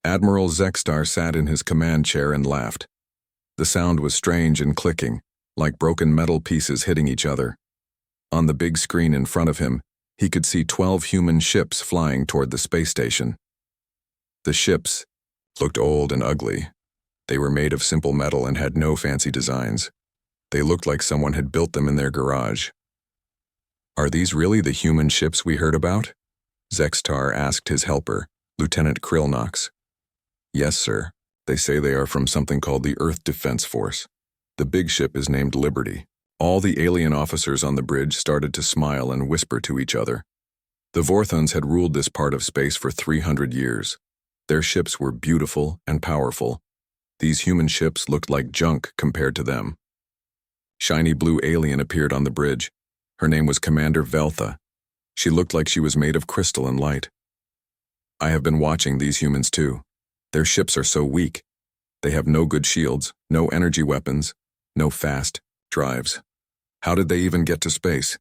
Admiral Zextar sat in his command chair and laughed. The sound was strange and clicking, like broken metal pieces hitting each other. On the big screen in front of him, he could see 12 human ships flying toward the space station. The ships looked old and ugly. They were made of simple metal and had no fancy designs. They looked like someone had built them in their garage. "Are these really the human ships we heard about?" Zextar asked his helper, Lieutenant Krillnox. "Yes, sir. They say they are from something called the Earth Defense Force. The big ship is named Liberty." All the alien officers on the bridge started to smile and whisper to each other. The Vorthons had ruled this part of space for 300 years. Their ships were beautiful and powerful. These human ships looked like junk compared to them. Shiny blue alien appeared on the bridge. Her name was Commander Veltha. She looked like she was made of crystal and light. "I have been watching these humans too. Their ships are so weak. They have no good shields, no energy weapons, no fast drives. How did they even get to space?"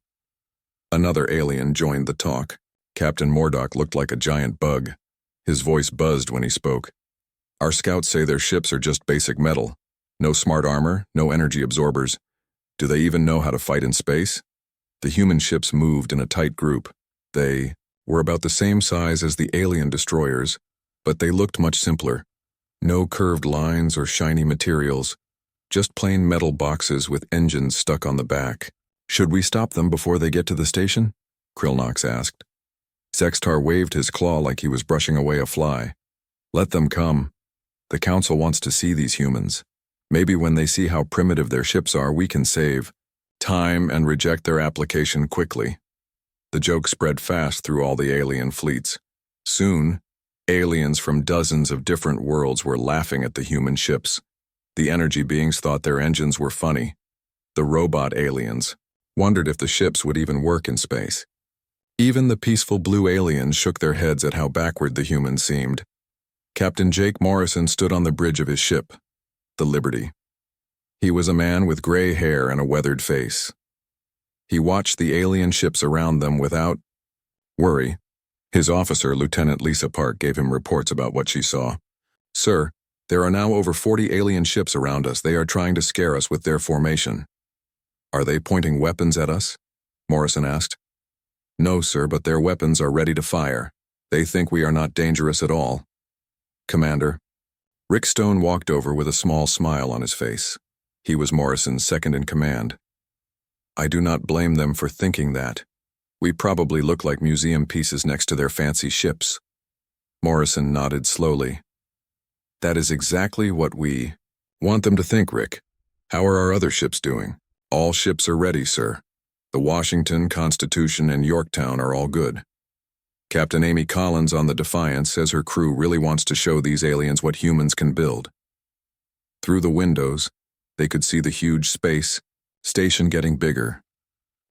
Another alien joined the talk. Captain Mordock looked like a giant bug. His voice buzzed when he spoke. "Our scouts say their ships are just basic metal. No smart armor, no energy absorbers. Do they even know how to fight in space?" The human ships moved in a tight group. They were about the same size as the alien destroyers, but they looked much simpler. No curved lines or shiny materials. Just plain metal boxes with engines stuck on the back. "Should we stop them before they get to the station?" Krillnox asked. Zextar waved his claw like he was brushing away a fly. "Let them come. The Council wants to see these humans. Maybe when they see how primitive their ships are, we can save time and reject their application quickly." The joke spread fast through all the alien fleets. Soon, aliens from dozens of different worlds were laughing at the human ships. The energy beings thought their engines were funny. The robot aliens wondered if the ships would even work in space. Even the peaceful blue aliens shook their heads at how backward the humans seemed. Captain Jake Morrison stood on the bridge of his ship, the Liberty. He was a man with gray hair and a weathered face. He watched the alien ships around them without worry. His officer, Lieutenant Lisa Park, gave him reports about what she saw. "Sir, there are now over 40 alien ships around us. They are trying to scare us with their formation." "Are they pointing weapons at us?" Morrison asked. "No, sir, but their weapons are ready to fire. They think we are not dangerous at all." "Commander." Rick Stone walked over with a small smile on his face. He was Morrison's second in command. "I do not blame them for thinking that. We probably look like museum pieces next to their fancy ships." Morrison nodded slowly. "That is exactly what we want them to think, Rick. How are our other ships doing?" "All ships are ready, sir. The Washington, Constitution, and Yorktown are all good. Captain Amy Collins on the Defiance says her crew really wants to show these aliens what humans can build." Through the windows, they could see the huge space station getting bigger.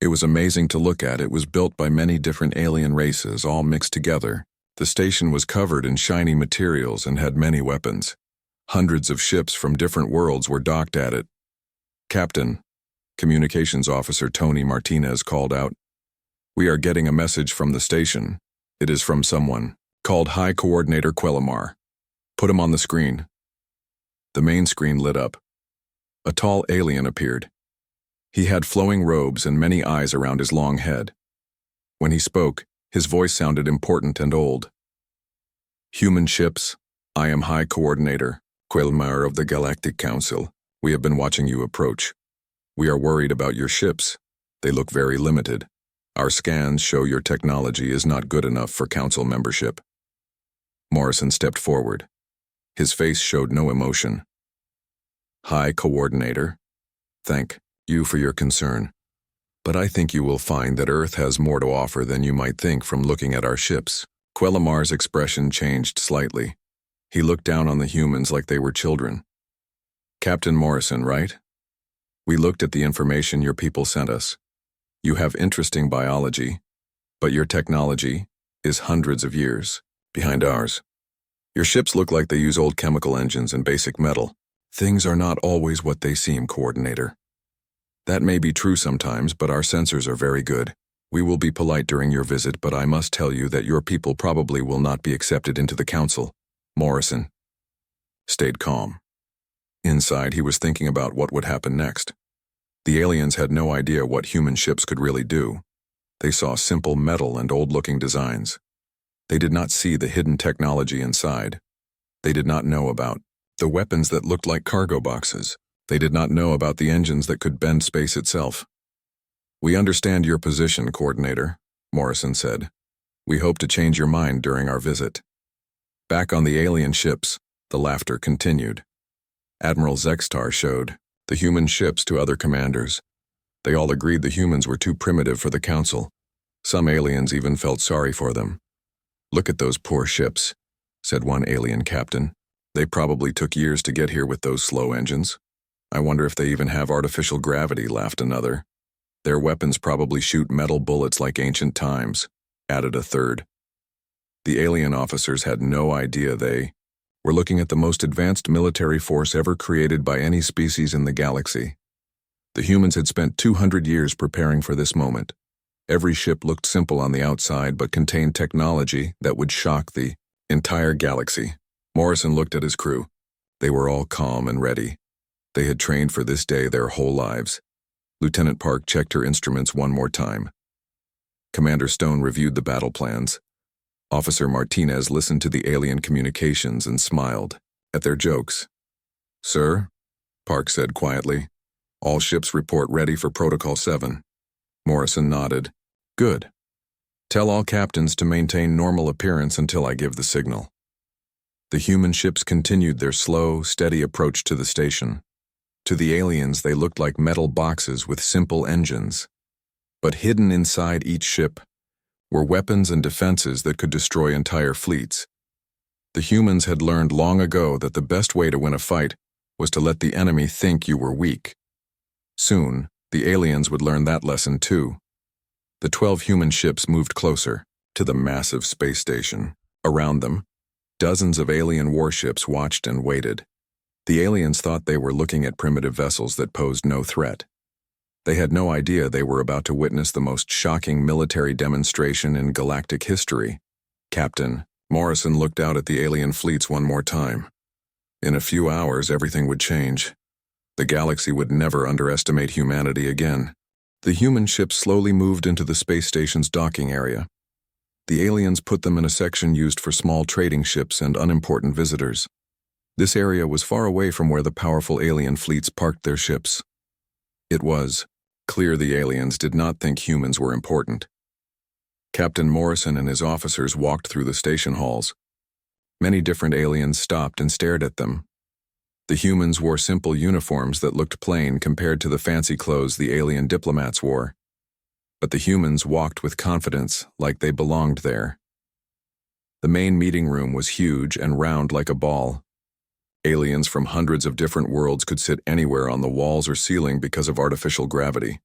It was amazing to look at. It was built by many different alien races, all mixed together. The station was covered in shiny materials and had many weapons. Hundreds of ships from different worlds were docked at it. "Captain," Communications Officer Tony Martinez called out, "we are getting a message from the station. It is from someone called High Coordinator Quellamar. Put him on the screen." The main screen lit up. A tall alien appeared. He had flowing robes and many eyes around his long head. When he spoke, his voice sounded important and old. "Human ships, I am High Coordinator Quellamar of the Galactic Council. We have been watching you approach. We are worried about your ships. They look very limited. Our scans show your technology is not good enough for Council membership." Morrison stepped forward. His face showed no emotion. "High Coordinator, thank you for your concern. But I think you will find that Earth has more to offer than you might think from looking at our ships." Quellamar's expression changed slightly. He looked down on the humans like they were children. "Captain Morrison, right? We looked at the information your people sent us. You have interesting biology, but your technology is hundreds of years behind ours. Your ships look like they use old chemical engines and basic metal. Things are not always what they seem, Coordinator. That may be true sometimes, but our sensors are very good. We will be polite during your visit, but I must tell you that your people probably will not be accepted into the Council. Morrison stayed calm. Inside, he was thinking about what would happen next. The aliens had no idea what human ships could really do. They saw simple metal and old-looking designs. They did not see the hidden technology inside. They did not know about the weapons that looked like cargo boxes. They did not know about the engines that could bend space itself. "We understand your position, Coordinator," Morrison said. "We hope to change your mind during our visit." Back on the alien ships, the laughter continued. Admiral Zextar showed the human ships to other commanders. They all agreed the humans were too primitive for the Council. Some aliens even felt sorry for them. "Look at those poor ships," said one alien captain. "They probably took years to get here with those slow engines. I wonder if they even have artificial gravity," laughed another. "Their weapons probably shoot metal bullets like ancient times," added a third. The alien officers had no idea they were looking at the most advanced military force ever created by any species in the galaxy. The humans had spent 200 years preparing for this moment. Every ship looked simple on the outside but contained technology that would shock the entire galaxy. Morrison looked at his crew. They were all calm and ready. They had trained for this day their whole lives. Lieutenant Park checked her instruments one more time. Commander Stone reviewed the battle plans. Officer Martinez listened to the alien communications and smiled at their jokes. "Sir," Park said quietly, "all ships report ready for Protocol 7. Morrison nodded. "Good. Tell all captains to maintain normal appearance until I give the signal." The human ships continued their slow, steady approach to the station. To the aliens, they looked like metal boxes with simple engines. But hidden inside each ship were weapons and defenses that could destroy entire fleets. The humans had learned long ago that the best way to win a fight was to let the enemy think you were weak. Soon, the aliens would learn that lesson too. The 12 human ships moved closer to the massive space station. Around them, dozens of alien warships watched and waited. The aliens thought they were looking at primitive vessels that posed no threat. They had no idea they were about to witness the most shocking military demonstration in galactic history. Captain Morrison looked out at the alien fleets one more time. In a few hours, everything would change. The galaxy would never underestimate humanity again. The human ships slowly moved into the space station's docking area. The aliens put them in a section used for small trading ships and unimportant visitors. This area was far away from where the powerful alien fleets parked their ships. It was clear the aliens did not think humans were important. Captain Morrison and his officers walked through the station halls. Many different aliens stopped and stared at them. The humans wore simple uniforms that looked plain compared to the fancy clothes the alien diplomats wore. But the humans walked with confidence, like they belonged there. The main meeting room was huge and round like a ball. Aliens from hundreds of different worlds could sit anywhere on the walls or ceiling because of artificial gravity.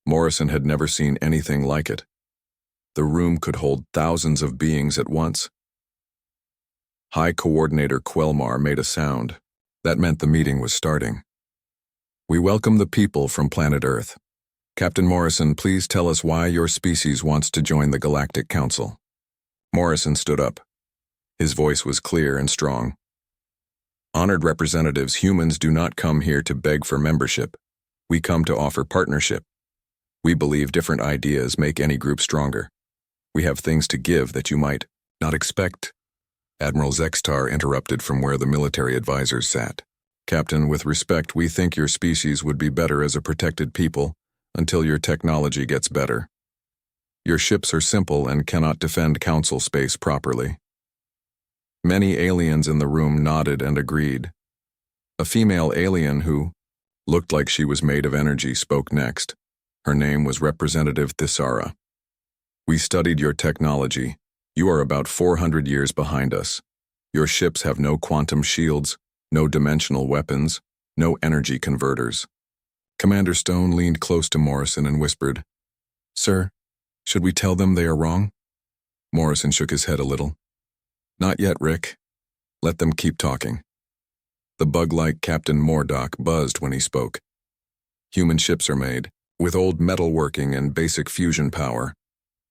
Morrison had never seen anything like it. The room could hold thousands of beings at once. High Coordinator Quelmar made a sound. That meant the meeting was starting. "We welcome the people from planet Earth. Captain Morrison, please tell us why your species wants to join the Galactic Council." Morrison stood up. His voice was clear and strong. "Honored representatives, humans do not come here to beg for membership. We come to offer partnership. We believe different ideas make any group stronger. We have things to give that you might not expect." Admiral Zextar interrupted from where the military advisors sat. "Captain, with respect, we think your species would be better as a protected people until your technology gets better. Your ships are simple and cannot defend Council space properly." Many aliens in the room nodded and agreed. A female alien who looked like she was made of energy spoke next. Her name was Representative Thisara. "We studied your technology. You are about 400 years behind us. Your ships have no quantum shields, no dimensional weapons, no energy converters." Commander Stone leaned close to Morrison and whispered, "Sir, should we tell them they are wrong?" Morrison shook his head a little. "Not yet, Rick. Let them keep talking." The bug-like Captain Mordock buzzed when he spoke. "Human ships are made, with old metalworking and basic fusion power.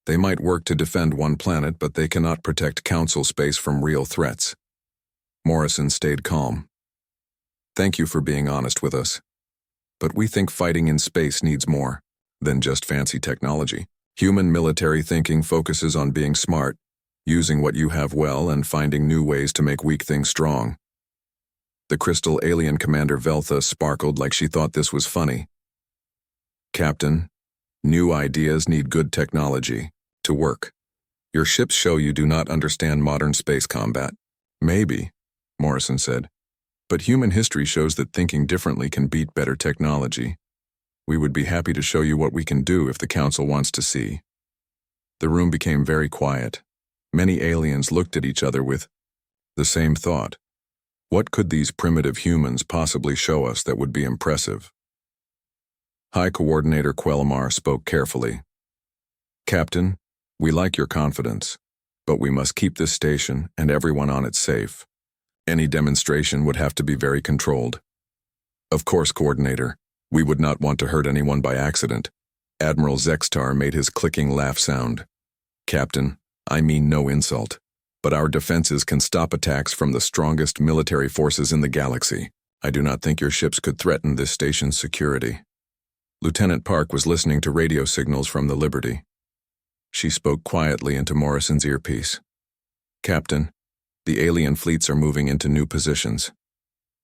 They might work to defend one planet, but they cannot protect Council space from real threats. Morrison stayed calm. Thank you for being honest with us. But we think fighting in space needs more than just fancy technology. Human military thinking focuses on being smart, using what you have well and finding new ways to make weak things strong. The crystal alien commander Veltha sparkled like she thought this was funny. Captain, new ideas need good technology to work. Your ships show you do not understand modern space combat. Maybe, Morrison said, but human history shows that thinking differently can beat better technology. We would be happy to show you what we can do if the Council wants to see. The room became very quiet. Many aliens looked at each other with the same thought. What could these primitive humans possibly show us that would be impressive? High Coordinator Quellamar spoke carefully. Captain, we like your confidence, but we must keep this station and everyone on it safe. Any demonstration would have to be very controlled. Of course, Coordinator, we would not want to hurt anyone by accident. Admiral Zextar made his clicking laugh sound. Captain, I mean no insult, but our defenses can stop attacks from the strongest military forces in the galaxy. I do not think your ships could threaten this station's security. Lieutenant Park was listening to radio signals from the Liberty. She spoke quietly into Morrison's earpiece. Captain, the alien fleets are moving into new positions.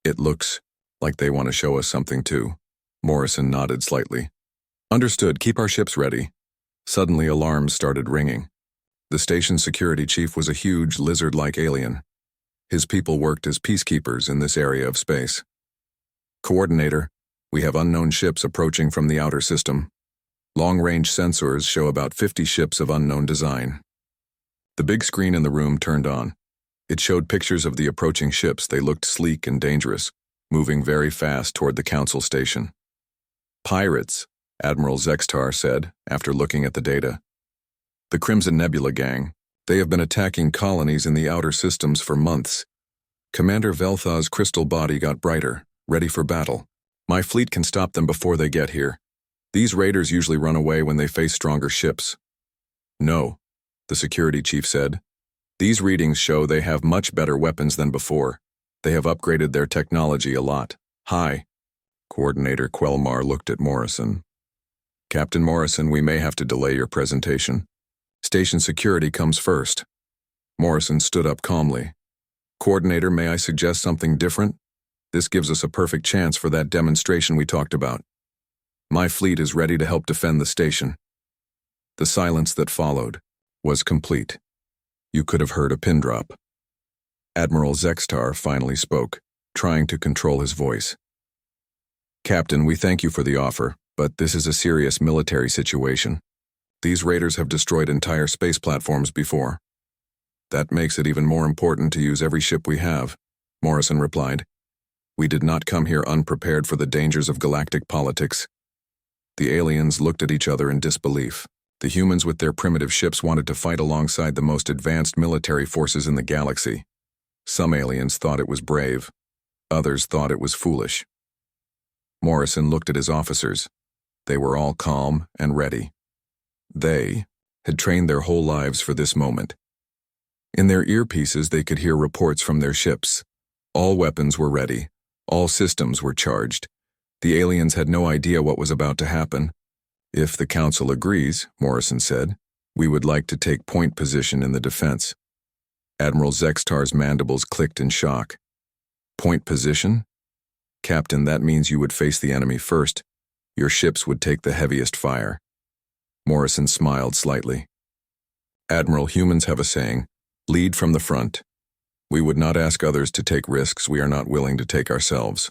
It looks like they want to show us something too. Morrison nodded slightly. Understood, keep our ships ready. Suddenly alarms started ringing. The station's security chief was a huge lizard-like alien. His people worked as peacekeepers in this area of space. Coordinator, we have unknown ships approaching from the outer system. Long-range sensors show about 50 ships of unknown design. The big screen in the room turned on. It showed pictures of the approaching ships. They looked sleek and dangerous, moving very fast toward the Council station. Pirates, Admiral Zextar said, after looking at the data. The Crimson Nebula gang. They have been attacking colonies in the outer systems for months. Commander Veltha's crystal body got brighter, ready for battle. My fleet can stop them before they get here. These raiders usually run away when they face stronger ships. No, the security chief said. These readings show they have much better weapons than before. They have upgraded their technology a lot. Hi. Coordinator Quellamar looked at Morrison. Captain Morrison, we may have to delay your presentation. Station security comes first. Morrison stood up calmly. Coordinator, may I suggest something different? This gives us a perfect chance for that demonstration we talked about. My fleet is ready to help defend the station. The silence that followed was complete. You could have heard a pin drop. Admiral Zextar finally spoke, trying to control his voice. Captain, we thank you for the offer, but this is a serious military situation. These raiders have destroyed entire space platforms before. That makes it even more important to use every ship we have, Morrison replied. We did not come here unprepared for the dangers of galactic politics. The aliens looked at each other in disbelief. The humans with their primitive ships wanted to fight alongside the most advanced military forces in the galaxy. Some aliens thought it was brave. Others thought it was foolish. Morrison looked at his officers. They were all calm and ready. They had trained their whole lives for this moment. In their earpieces, they could hear reports from their ships. All weapons were ready. All systems were charged. The aliens had no idea what was about to happen. If the Council agrees, Morrison said, we would like to take point position in the defense. Admiral Zextar's mandibles clicked in shock. Point position? Captain, that means you would face the enemy first. Your ships would take the heaviest fire. Morrison smiled slightly. Admiral, humans have a saying, lead from the front. We would not ask others to take risks we are not willing to take ourselves.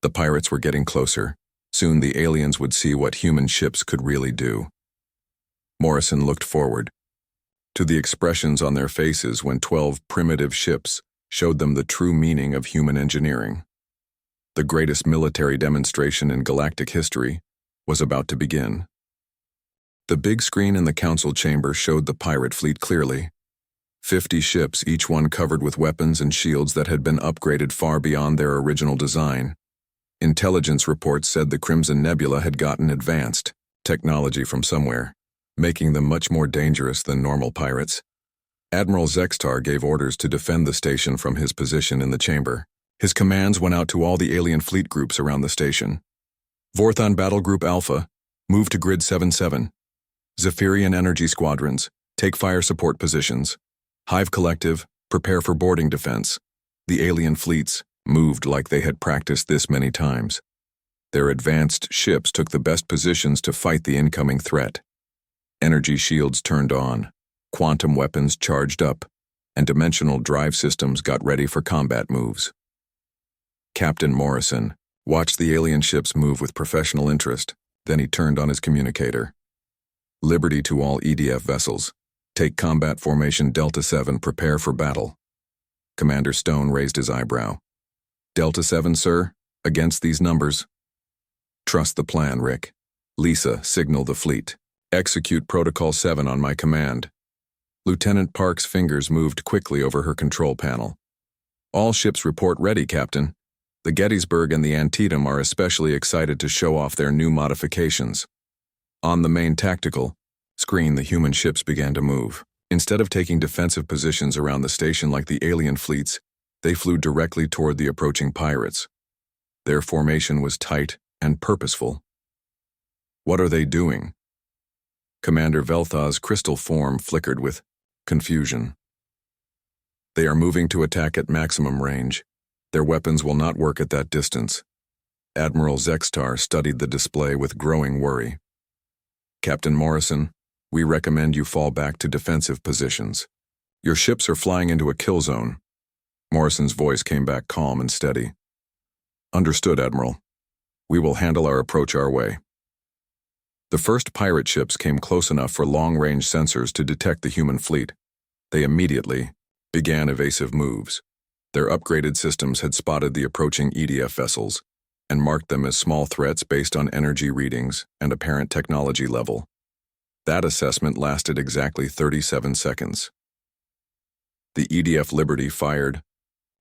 The pirates were getting closer. Soon the aliens would see what human ships could really do. Morrison looked forward to the expressions on their faces when 12 primitive ships showed them the true meaning of human engineering. The greatest military demonstration in galactic history was about to begin. The big screen in the council chamber showed the pirate fleet clearly. 50 ships, each one covered with weapons and shields that had been upgraded far beyond their original design. Intelligence reports said the Crimson Nebula had gotten advanced technology from somewhere, making them much more dangerous than normal pirates. Admiral Zextar gave orders to defend the station from his position in the chamber. His commands went out to all the alien fleet groups around the station. Vorthon Battle Group Alpha, move to Grid 77. Zephyrian Energy Squadrons, take fire support positions. Hive Collective, prepare for boarding defense. The alien fleets moved like they had practiced this many times. Their advanced ships took the best positions to fight the incoming threat. Energy shields turned on, quantum weapons charged up, and dimensional drive systems got ready for combat moves. Captain Morrison watched the alien ships move with professional interest, then he turned on his communicator. Liberty to all EDF vessels. Take combat formation Delta 7, prepare for battle. Commander Stone raised his eyebrow. Delta 7, sir, against these numbers. Trust the plan, Rick. Lisa, signal the fleet. Execute Protocol 7 on my command. Lieutenant Park's fingers moved quickly over her control panel. All ships report ready, Captain. The Gettysburg and the Antietam are especially excited to show off their new modifications. On the main tactical screen, the human ships began to move. Instead of taking defensive positions around the station like the alien fleets, they flew directly toward the approaching pirates. Their formation was tight and purposeful. What are they doing? Commander Veltha's crystal form flickered with confusion. They are moving to attack at maximum range. Their weapons will not work at that distance. Admiral Zextar studied the display with growing worry. Captain Morrison, we recommend you fall back to defensive positions. Your ships are flying into a kill zone. Morrison's voice came back calm and steady. Understood, Admiral. We will handle our approach our way. The first pirate ships came close enough for long-range sensors to detect the human fleet. They immediately began evasive moves. Their upgraded systems had spotted the approaching EDF vessels and marked them as small threats based on energy readings and apparent technology level. That assessment lasted exactly 37 seconds. The EDF Liberty fired,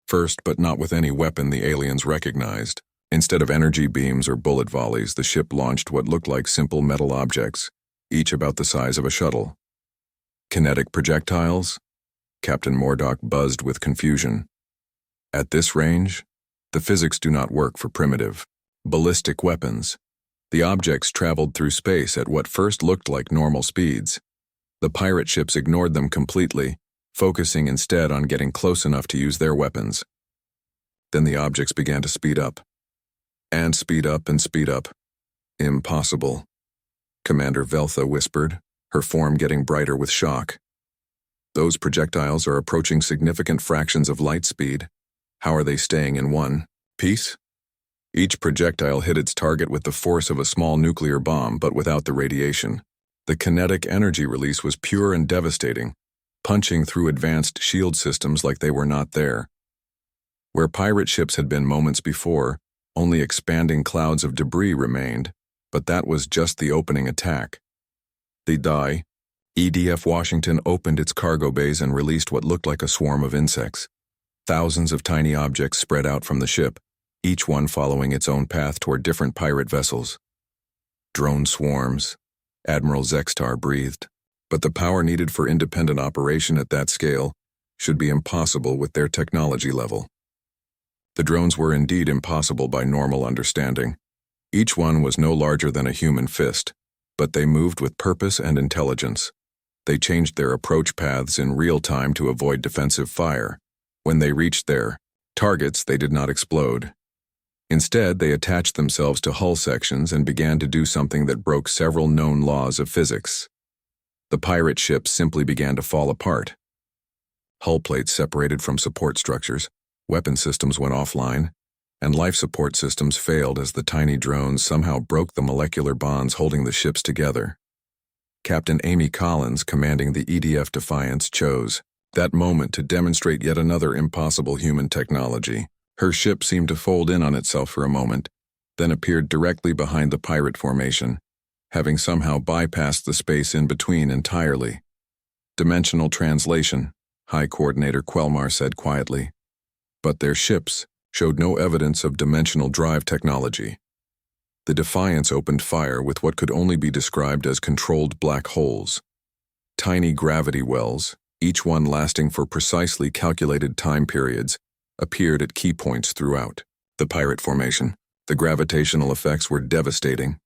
first but not with any weapon the aliens recognized. Instead of energy beams or bullet volleys, the ship launched what looked like simple metal objects, each about the size of a shuttle. Kinetic projectiles? Captain Mordock buzzed with confusion. At this range, the physics do not work for primitive, ballistic weapons. The objects traveled through space at what first looked like normal speeds. The pirate ships ignored them completely, focusing instead on getting close enough to use their weapons. Then the objects began to speed up. And speed up and speed up. Impossible. Commander Veltha whispered, her form getting brighter with shock. Those projectiles are approaching significant fractions of light speed. How are they staying in one piece? Each projectile hit its target with the force of a small nuclear bomb, but without the radiation. The kinetic energy release was pure and devastating, punching through advanced shield systems like they were not there. Where pirate ships had been moments before, only expanding clouds of debris remained, but that was just the opening attack. The EDF Washington opened its cargo bays and released what looked like a swarm of insects. Thousands of tiny objects spread out from the ship, each one following its own path toward different pirate vessels. Drone swarms, Admiral Zextar breathed, but the power needed for independent operation at that scale should be impossible with their technology level. The drones were indeed impossible by normal understanding. Each one was no larger than a human fist, but they moved with purpose and intelligence. They changed their approach paths in real time to avoid defensive fire. When they reached their targets, they did not explode. Instead, they attached themselves to hull sections and began to do something that broke several known laws of physics. The pirate ships simply began to fall apart. Hull plates separated from support structures, weapon systems went offline, and life support systems failed as the tiny drones somehow broke the molecular bonds holding the ships together. Captain Amy Collins, commanding the EDF Defiance, chose that moment to demonstrate yet another impossible human technology. Her ship seemed to fold in on itself for a moment, then appeared directly behind the pirate formation, having somehow bypassed the space in between entirely. Dimensional translation, High Coordinator Quelmar said quietly. But their ships showed no evidence of dimensional drive technology. The Defiance opened fire with what could only be described as controlled black holes. Tiny gravity wells, each one lasting for precisely calculated time periods, appeared at key points throughout the pirate formation. The gravitational effects were devastating,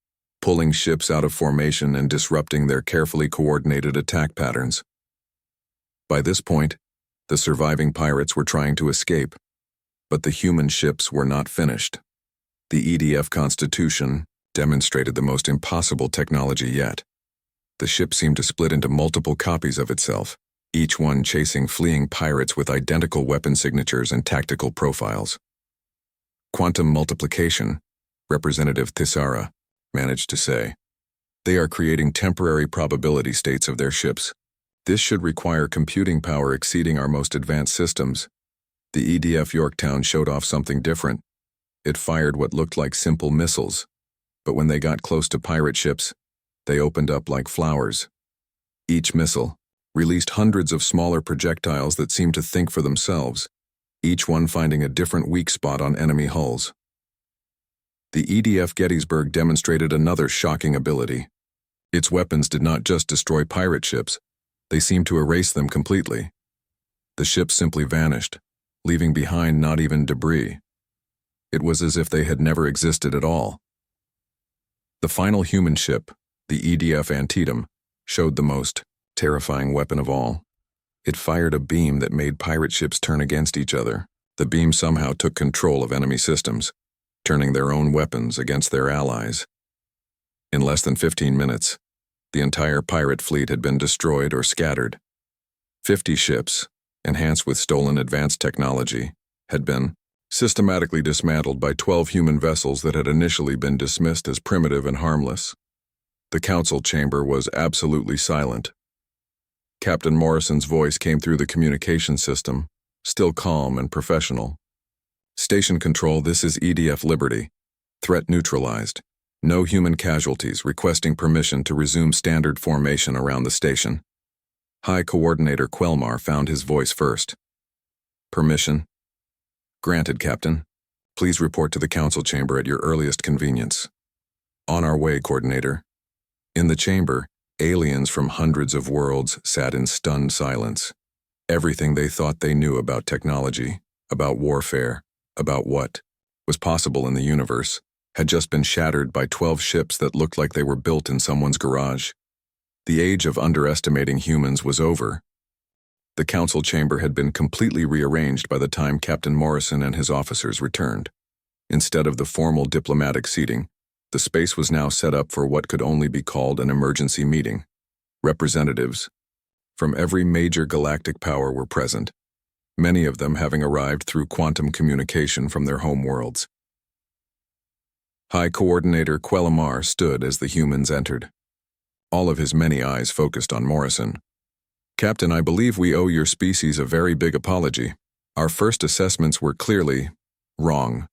pulling ships out of formation and disrupting their carefully coordinated attack patterns. By this point, the surviving pirates were trying to escape, but the human ships were not finished. The EDF Constitution demonstrated the most impossible technology yet. The ship seemed to split into multiple copies of itself, each one chasing fleeing pirates with identical weapon signatures and tactical profiles. Quantum multiplication, Representative Thisara managed to say. They are creating temporary probability states of their ships. This should require computing power exceeding our most advanced systems. The EDF Yorktown showed off something different. It fired what looked like simple missiles, but when they got close to pirate ships, they opened up like flowers. Each missile released hundreds of smaller projectiles that seemed to think for themselves, each one finding a different weak spot on enemy hulls. The EDF Gettysburg demonstrated another shocking ability. Its weapons did not just destroy pirate ships, they seemed to erase them completely. The ships simply vanished, leaving behind not even debris. It was as if they had never existed at all. The final human ship, the EDF Antietam, showed the most terrifying weapon of all. It fired a beam that made pirate ships turn against each other. The beam somehow took control of enemy systems, turning their own weapons against their allies. In less than 15 minutes, the entire pirate fleet had been destroyed or scattered. 50 ships, enhanced with stolen advanced technology, had been systematically dismantled by 12 human vessels that had initially been dismissed as primitive and harmless. The council chamber was absolutely silent. Captain Morrison's voice came through the communication system, still calm and professional. Station Control, this is EDF Liberty. Threat neutralized. No human casualties, requesting permission to resume standard formation around the station. High Coordinator Quelmar found his voice first. Permission? Granted, Captain. Please report to the council chamber at your earliest convenience. On our way, Coordinator. In the chamber, aliens from hundreds of worlds sat in stunned silence. Everything they thought they knew about technology, about warfare, about what was possible in the universe, had just been shattered by 12 ships that looked like they were built in someone's garage. The age of underestimating humans was over. The council chamber had been completely rearranged by the time Captain Morrison and his officers returned. Instead of the formal diplomatic seating, the space was now set up for what could only be called an emergency meeting. Representatives from every major galactic power were present, many of them having arrived through quantum communication from their home worlds. High Coordinator Quelmar stood as the humans entered. All of his many eyes focused on Morrison. Captain, I believe we owe your species a very big apology. Our first assessments were clearly wrong.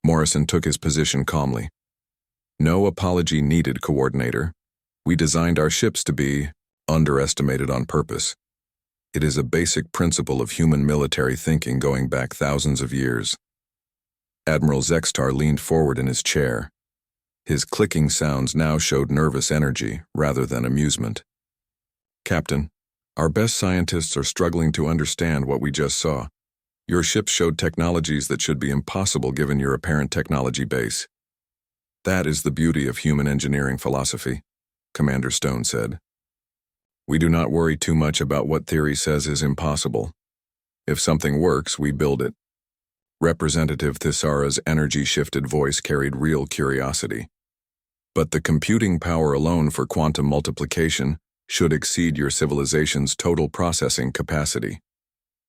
Morrison took his position calmly. No apology needed, Coordinator. We designed our ships to be underestimated on purpose. It is a basic principle of human military thinking going back thousands of years. Admiral Zextar leaned forward in his chair. His clicking sounds now showed nervous energy rather than amusement. Captain, our best scientists are struggling to understand what we just saw. Your ship showed technologies that should be impossible given your apparent technology base. That is the beauty of human engineering philosophy, Commander Stone said. We do not worry too much about what theory says is impossible. If something works, we build it. Representative Thisara's energy-shifted voice carried real curiosity. But the computing power alone for quantum multiplication should exceed your civilization's total processing capacity.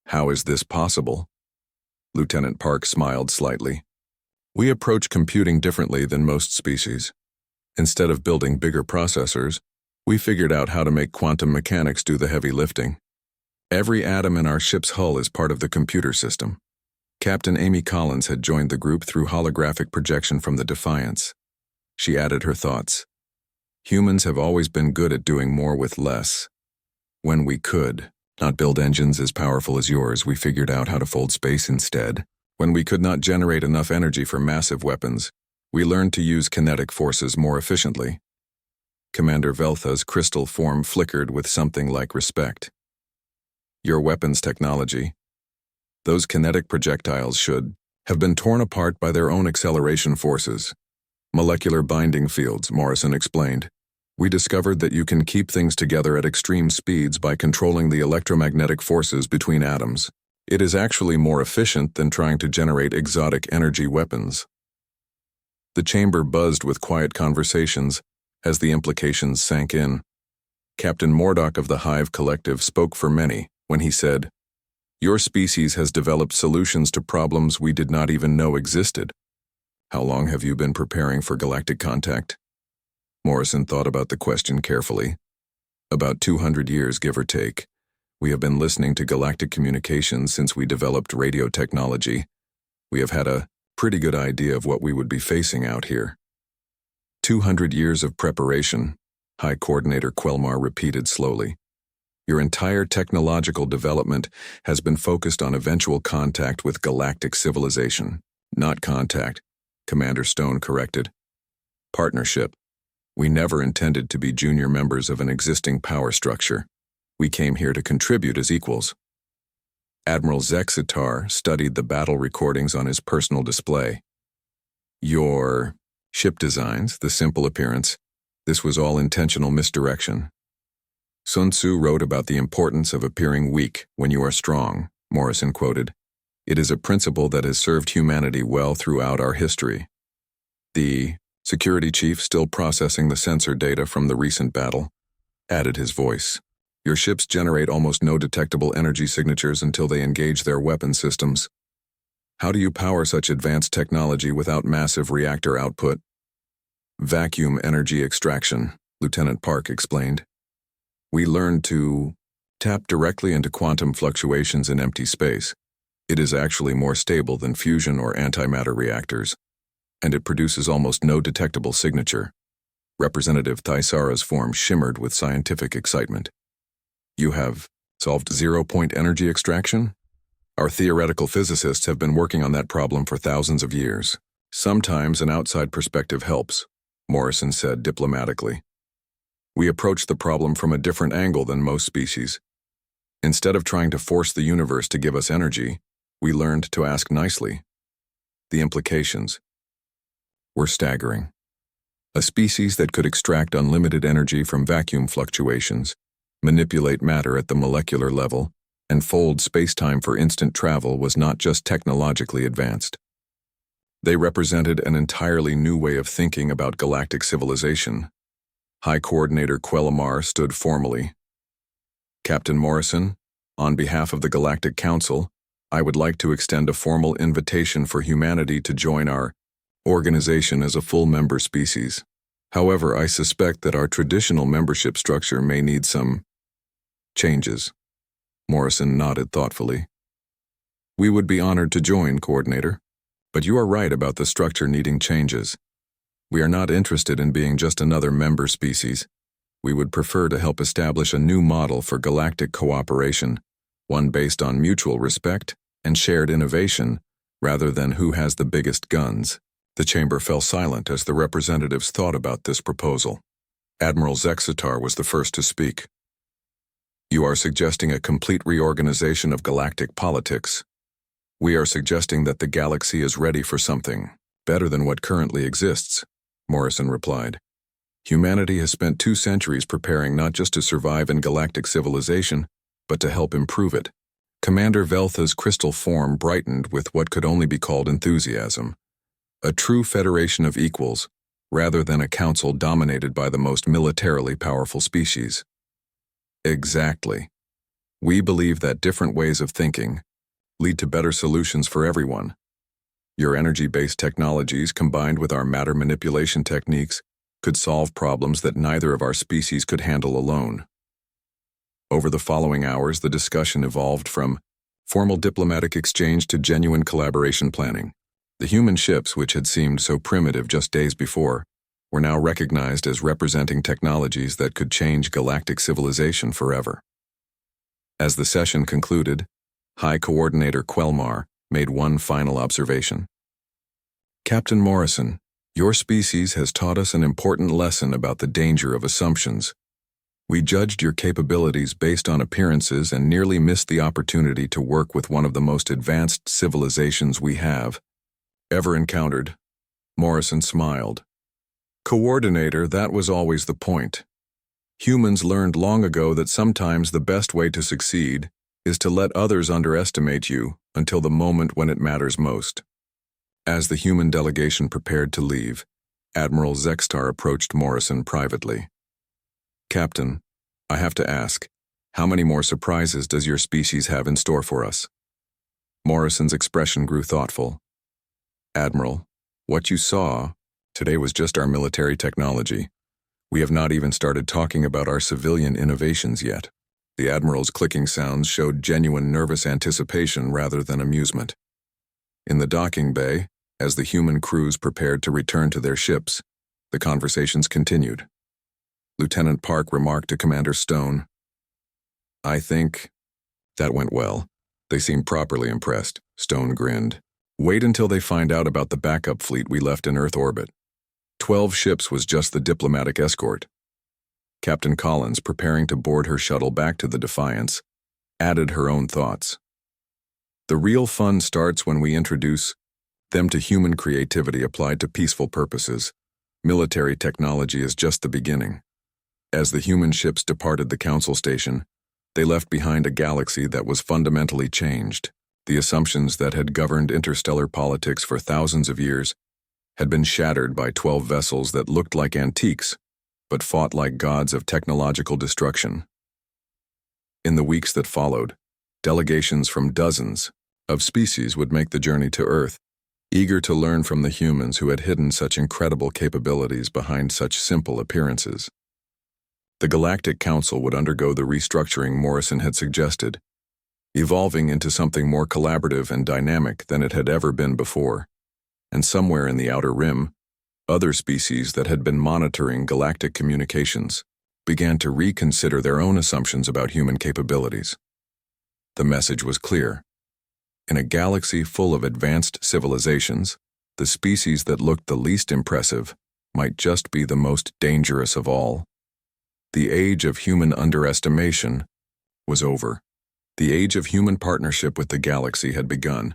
How is this possible? Lieutenant Park smiled slightly. We approach computing differently than most species. Instead of building bigger processors, we figured out how to make quantum mechanics do the heavy lifting. Every atom in our ship's hull is part of the computer system. Captain Amy Collins had joined the group through holographic projection from the Defiance. She added her thoughts. Humans have always been good at doing more with less. When we could not build engines as powerful as yours, we figured out how to fold space instead. When we could not generate enough energy for massive weapons, we learned to use kinetic forces more efficiently. Commander Veltha's crystal form flickered with something like respect. Your weapons technology. Those kinetic projectiles should have been torn apart by their own acceleration forces. Molecular binding fields, Morrison explained. We discovered that you can keep things together at extreme speeds by controlling the electromagnetic forces between atoms. It is actually more efficient than trying to generate exotic energy weapons. The chamber buzzed with quiet conversations as the implications sank in. Captain Mordok of the Hive Collective spoke for many when he said, "Your species has developed solutions to problems we did not even know existed. How long have you been preparing for galactic contact?" Morrison thought about the question carefully. "About 200 years, give or take. We have been listening to galactic communications since we developed radio technology. We have had a pretty good idea of what we would be facing out here." 200 years of preparation, High Coordinator Quelmar repeated slowly. "Your entire technological development has been focused on eventual contact with galactic civilization." "Not contact," Commander Stone corrected. "Partnership. We never intended to be junior members of an existing power structure. We came here to contribute as equals." Admiral Zexitar studied the battle recordings on his personal display. "Your ship designs, the simple appearance, this was all intentional misdirection. Sun Tzu wrote about the importance of appearing weak when you are strong," Morrison quoted. "It is a principle that has served humanity well throughout our history." The security chief, still processing the sensor data from the recent battle, added his voice. "Your ships generate almost no detectable energy signatures until they engage their weapon systems. How do you power such advanced technology without massive reactor output?" "Vacuum energy extraction," Lieutenant Park explained. "We learned to tap directly into quantum fluctuations in empty space. It is actually more stable than fusion or antimatter reactors, and it produces almost no detectable signature." Representative Thaisara's form shimmered with scientific excitement. "You have solved zero-point energy extraction? Our theoretical physicists have been working on that problem for thousands of years. Sometimes an outside perspective helps," Morrison said diplomatically. "We approach the problem from a different angle than most species. Instead of trying to force the universe to give us energy, we learned to ask nicely." The implications were staggering. A species that could extract unlimited energy from vacuum fluctuations, manipulate matter at the molecular level, and fold spacetime for instant travel was not just technologically advanced. They represented an entirely new way of thinking about galactic civilization. High Coordinator Quelmar stood formally. "Captain Morrison, on behalf of the Galactic Council, I would like to extend a formal invitation for humanity to join our organization as a full member species. However, I suspect that our traditional membership structure may need some changes." Morrison nodded thoughtfully. "We would be honored to join, Coordinator, but you are right about the structure needing changes. We are not interested in being just another member species. We would prefer to help establish a new model for galactic cooperation, one based on mutual respect and shared innovation, rather than who has the biggest guns." The chamber fell silent as the representatives thought about this proposal. Admiral Zexitar was the first to speak. "You are suggesting a complete reorganization of galactic politics. We are suggesting that the galaxy is ready for something better than what currently exists," Morrison replied. "Humanity has spent 2 centuries preparing not just to survive in galactic civilization, but to help improve it." Commander Veltha's crystal form brightened with what could only be called enthusiasm. "A true federation of equals, rather than a council dominated by the most militarily powerful species." "Exactly. We believe that different ways of thinking lead to better solutions for everyone. Your energy-based technologies combined with our matter manipulation techniques could solve problems that neither of our species could handle alone." Over the following hours, the discussion evolved from formal diplomatic exchange to genuine collaboration planning. The human ships, which had seemed so primitive just days before, were now recognized as representing technologies that could change galactic civilization forever. As the session concluded, High Coordinator Quelmar made one final observation. "Captain Morrison, your species has taught us an important lesson about the danger of assumptions. We judged your capabilities based on appearances and nearly missed the opportunity to work with one of the most advanced civilizations we have ever encountered." Morrison smiled. "Coordinator, that was always the point. Humans learned long ago that sometimes the best way to succeed is to let others underestimate you until the moment when it matters most." As the human delegation prepared to leave, Admiral Zextar approached Morrison privately. "Captain, I have to ask, how many more surprises does your species have in store for us?" Morrison's expression grew thoughtful. "Admiral, what you saw today was just our military technology. We have not even started talking about our civilian innovations yet." The Admiral's clicking sounds showed genuine nervous anticipation rather than amusement. In the docking bay, as the human crews prepared to return to their ships, the conversations continued. Lieutenant Park remarked to Commander Stone, "I think that went well. They seem properly impressed." Stone grinned. "Wait until they find out about the backup fleet we left in Earth orbit. 12 ships was just the diplomatic escort." Captain Collins, preparing to board her shuttle back to the Defiance, added her own thoughts. "The real fun starts when we introduce them to human creativity applied to peaceful purposes. Military technology is just the beginning." As the human ships departed the Council Station, they left behind a galaxy that was fundamentally changed. The assumptions that had governed interstellar politics for thousands of years had been shattered by 12 vessels that looked like antiques, but fought like gods of technological destruction. In the weeks that followed, delegations from dozens of species would make the journey to Earth, eager to learn from the humans who had hidden such incredible capabilities behind such simple appearances. The Galactic Council would undergo the restructuring Morrison had suggested, evolving into something more collaborative and dynamic than it had ever been before. And somewhere in the outer rim, other species that had been monitoring galactic communications began to reconsider their own assumptions about human capabilities. The message was clear. In a galaxy full of advanced civilizations, the species that looked the least impressive might just be the most dangerous of all. The age of human underestimation was over. The age of human partnership with the galaxy had begun.